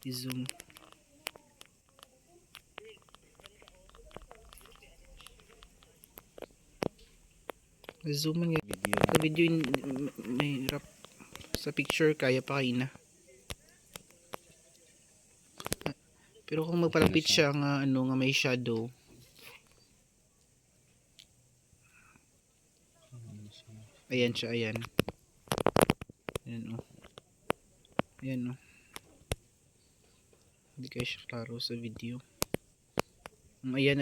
i-zoom. Zoom man sa video mahirap. Sa picture kaya pa kayo na. Pero kung magpalapit siya nga nga may shadow. Ayan siya, ayan. Ayan Ayan Hindi kayo siya klaro sa video. Ayan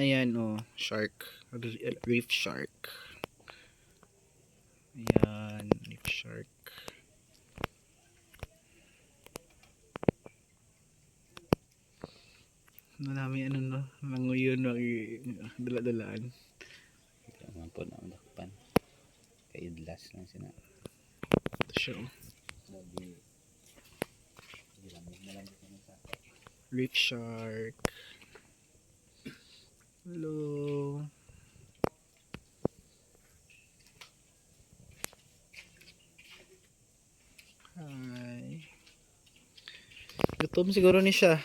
shark. Reef shark. Ayan, reef shark. Namin nanguyon dala-dalaan. Ito naman po na dakpan. Kay idlas lang sina. Ito siya reef shark. Hello. Hi. Gutom siguro ni siya.